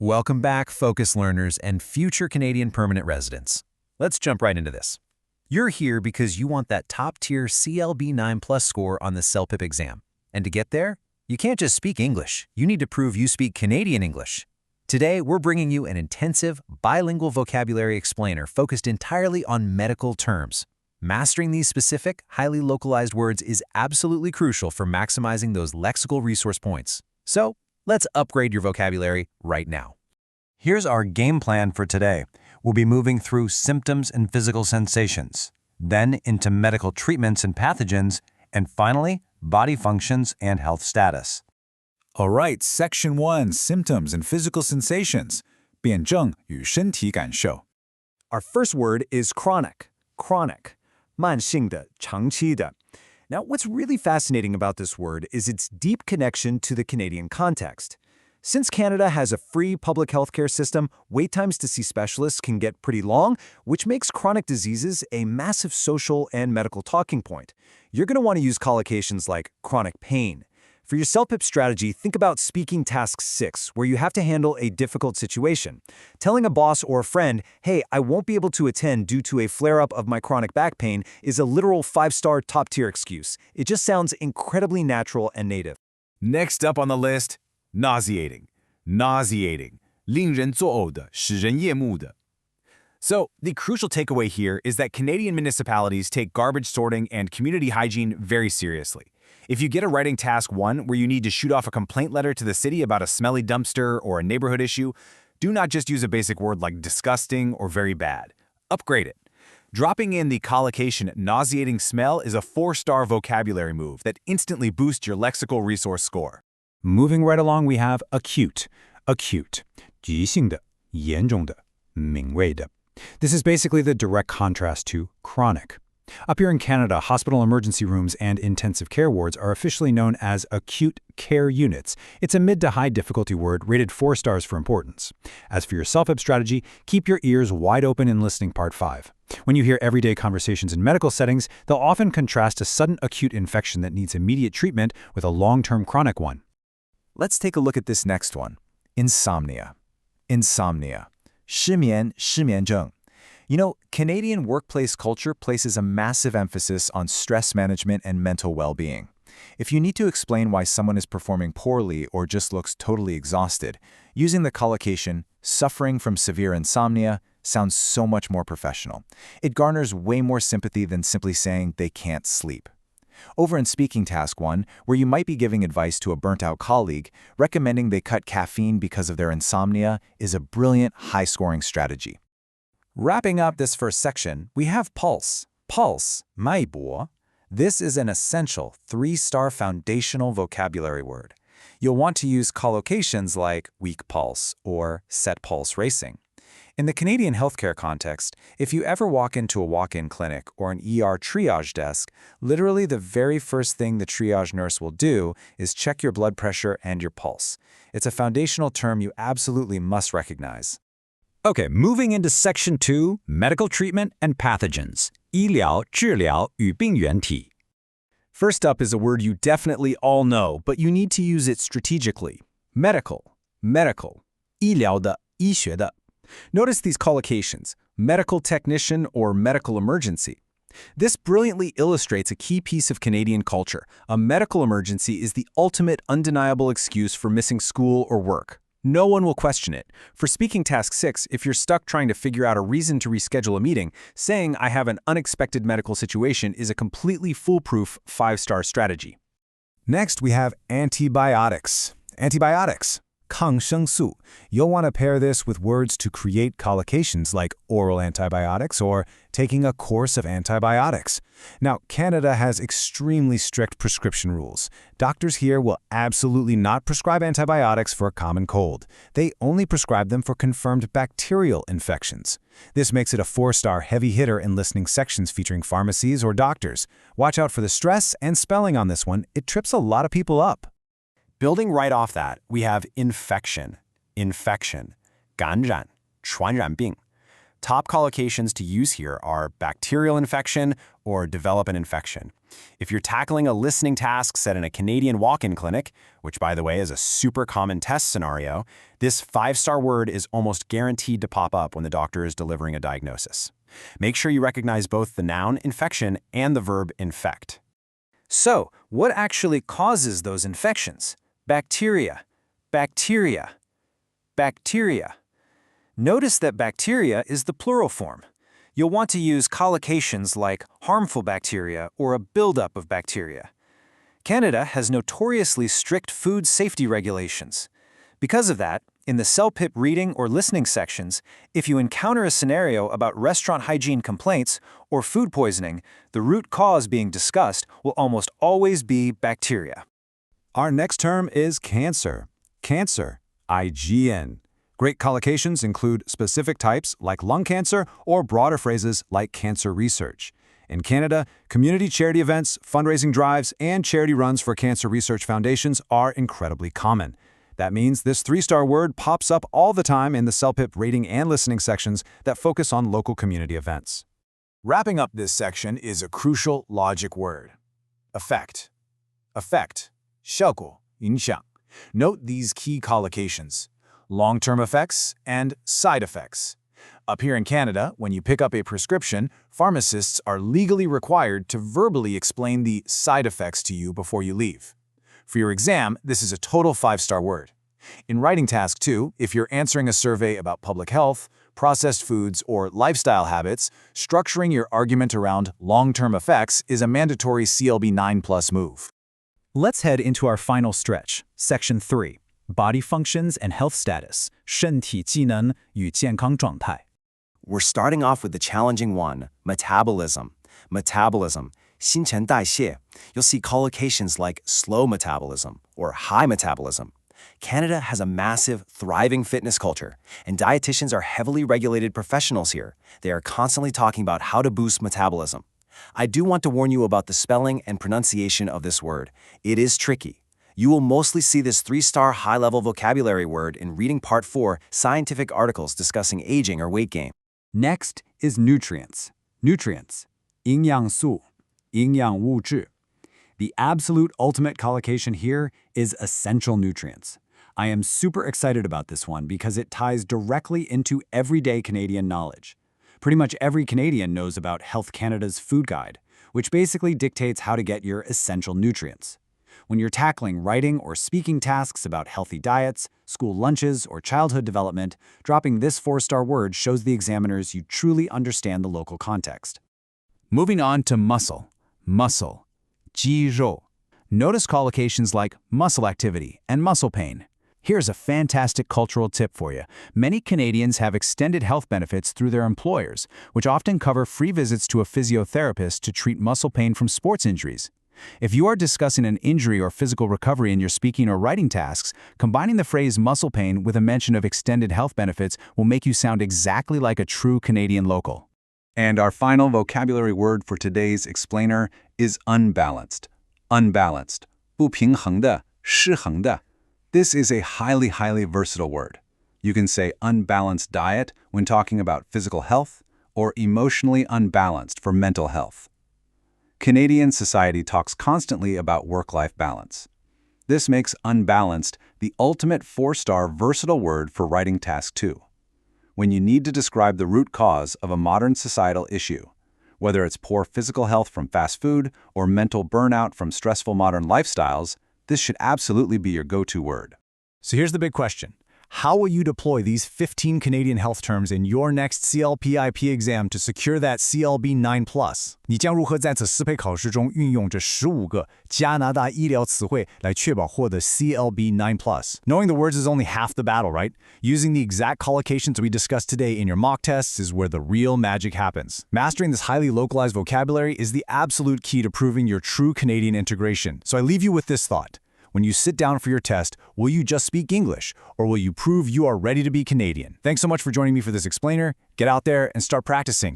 Welcome back, Focus learners and future Canadian permanent residents. Let's jump right into this. You're here because you want that top-tier CLB 9+ score on the CELPIP exam. And to get there, you can't just speak English. You need to prove you speak Canadian English. Today, we're bringing you an intensive, bilingual vocabulary explainer focused entirely on medical terms. Mastering these specific, highly localized words is absolutely crucial for maximizing those lexical resource points. So, let's upgrade your vocabulary right now. Here's our game plan for today. We'll be moving through symptoms and physical sensations, then into medical treatments and pathogens, and finally, body functions and health status. All right, Section 1, Symptoms and Physical Sensations, 辨证与身体感受. Our first word is chronic, 慢性的,长期的. Now, what's really fascinating about this word is its deep connection to the Canadian context. Since Canada has a free public healthcare system, wait times to see specialists can get pretty long, which makes chronic diseases a massive social and medical talking point. You're going to want to use collocations like chronic pain. For your CELPIP strategy, think about speaking task 6, where you have to handle a difficult situation. Telling a boss or a friend, hey, I won't be able to attend due to a flare-up of my chronic back pain is a literal 5-star top-tier excuse. It just sounds incredibly natural and native. Next up on the list, nauseating. 令人作呕的,使人厌恶的. So, the crucial takeaway here is that Canadian municipalities take garbage sorting and community hygiene very seriously. If you get a writing task 1 where you need to shoot off a complaint letter to the city about a smelly dumpster or a neighborhood issue, do not just use a basic word like disgusting or very bad. Upgrade it. Dropping in the collocation nauseating smell is a 4-star vocabulary move that instantly boosts your lexical resource score. Moving right along, we have acute. 急性的,严重的,敏锐的. This is basically the direct contrast to chronic. Up here in Canada, hospital emergency rooms and intensive care wards are officially known as acute care units. It's a mid to high difficulty word rated 4 stars for importance. As for your CELPIP strategy, keep your ears wide open in listening part 5. When you hear everyday conversations in medical settings, they'll often contrast a sudden acute infection that needs immediate treatment with a long-term chronic one. Let's take a look at this next one. Insomnia. 失眠,失眠症. You know, Canadian workplace culture places a massive emphasis on stress management and mental well-being. If you need to explain why someone is performing poorly or just looks totally exhausted, using the collocation, suffering from severe insomnia, sounds so much more professional. It garners way more sympathy than simply saying they can't sleep. Over in Speaking Task 1, where you might be giving advice to a burnt-out colleague, recommending they cut caffeine because of their insomnia is a brilliant, high-scoring strategy. Wrapping up this first section, we have pulse. 脉搏. This is an essential 3-star foundational vocabulary word. You'll want to use collocations like weak pulse or set pulse racing. In the Canadian healthcare context, if you ever walk into a walk-in clinic or an ER triage desk, literally the very first thing the triage nurse will do is check your blood pressure and your pulse. It's a foundational term you absolutely must recognize. Okay, moving into Section 2, Medical Treatment and Pathogens. 医疗,治疗与病原体. First up is a word you definitely all know, but you need to use it strategically. Medical. 医疗的,医学的. Notice these collocations, medical technician or medical emergency. This brilliantly illustrates a key piece of Canadian culture. A medical emergency is the ultimate undeniable excuse for missing school or work. No one will question it. For Speaking Task 6, if you're stuck trying to figure out a reason to reschedule a meeting, saying I have an unexpected medical situation is a completely foolproof 5-star strategy. Next, we have antibiotics. 抗生素. You'll want to pair this with words to create collocations like oral antibiotics or taking a course of antibiotics. Now, Canada has extremely strict prescription rules. Doctors here will absolutely not prescribe antibiotics for a common cold. They only prescribe them for confirmed bacterial infections. This makes it a 4-star heavy hitter in listening sections featuring pharmacies or doctors. Watch out for the stress and spelling on this one. It trips a lot of people up. Building right off that, we have infection, 感染,传染病. Top collocations to use here are bacterial infection or develop an infection. If you're tackling a listening task set in a Canadian walk-in clinic, which by the way is a super common test scenario, this 5-star word is almost guaranteed to pop up when the doctor is delivering a diagnosis. Make sure you recognize both the noun infection and the verb infect. So, what actually causes those infections? Bacteria, bacteria, bacteria. Notice that bacteria is the plural form. You'll want to use collocations like harmful bacteria or a buildup of bacteria. Canada has notoriously strict food safety regulations. Because of that, in the CELPIP reading or listening sections, if you encounter a scenario about restaurant hygiene complaints or food poisoning, the root cause being discussed will almost always be bacteria. Our next term is cancer. Cancer, IGN. Great collocations include specific types like lung cancer or broader phrases like cancer research. In Canada, community charity events, fundraising drives, and charity runs for cancer research foundations are incredibly common. That means this 3-star word pops up all the time in the CELPIP reading and listening sections that focus on local community events. Wrapping up this section is a crucial logic word. Effect. Effect. 效果, 影响. Note these key collocations. Long-term effects and side effects. Up here in Canada, when you pick up a prescription, pharmacists are legally required to verbally explain the side effects to you before you leave. For your exam, this is a total 5-star word. In writing task 2, if you're answering a survey about public health, processed foods, or lifestyle habits, structuring your argument around long-term effects is a mandatory CLB 9+ move. Let's head into our final stretch, Section 3, Body Functions and Health Status, 身体机能与健康状态. We're starting off with the challenging one, metabolism. Metabolism, 新陈代谢. You'll see collocations like slow metabolism or high metabolism. Canada has a massive, thriving fitness culture, and dietitians are heavily regulated professionals here. They are constantly talking about how to boost metabolism. I do want to warn you about the spelling and pronunciation of this word. It is tricky. You will mostly see this 3-star high-level vocabulary word in Reading Part 4 scientific articles discussing aging or weight gain. Next is nutrients. Nutrients, 营养素, 营养物质. The absolute ultimate collocation here is essential nutrients. I am super excited about this one because it ties directly into everyday Canadian knowledge. Pretty much every Canadian knows about Health Canada's food guide, which basically dictates how to get your essential nutrients. When you're tackling writing or speaking tasks about healthy diets, school lunches, or childhood development, dropping this 4-star word shows the examiners you truly understand the local context. Moving on to muscle. Muscle, 肌肉. Notice collocations like muscle activity and muscle pain. Here's a fantastic cultural tip for you. Many Canadians have extended health benefits through their employers, which often cover free visits to a physiotherapist to treat muscle pain from sports injuries. If you are discussing an injury or physical recovery in your speaking or writing tasks, combining the phrase muscle pain with a mention of extended health benefits will make you sound exactly like a true Canadian local. And our final vocabulary word for today's explainer is unbalanced. Unbalanced, 不平衡的,失衡的. This is a highly versatile word. You can say unbalanced diet when talking about physical health, or emotionally unbalanced for mental health. Canadian society talks constantly about work-life balance. This makes unbalanced the ultimate 4-star versatile word for writing task 2. When you need to describe the root cause of a modern societal issue, whether it's poor physical health from fast food or mental burnout from stressful modern lifestyles, this should absolutely be your go-to word. So here's the big question. How will you deploy these 15 Canadian health terms in your next CELPIP exam to secure that CLB 9+? 你将如何在此思培考试中运用这15个加拿大医疗词汇来确保获得 CLB 9+? Knowing the words is only half the battle, right? Using the exact collocations we discussed today in your mock tests is where the real magic happens. Mastering this highly localized vocabulary is the absolute key to proving your true Canadian integration. So I leave you with this thought. When you sit down for your test, will you just speak English, or will you prove you are ready to be Canadian? Thanks so much for joining me for this explainer. Get out there and start practicing.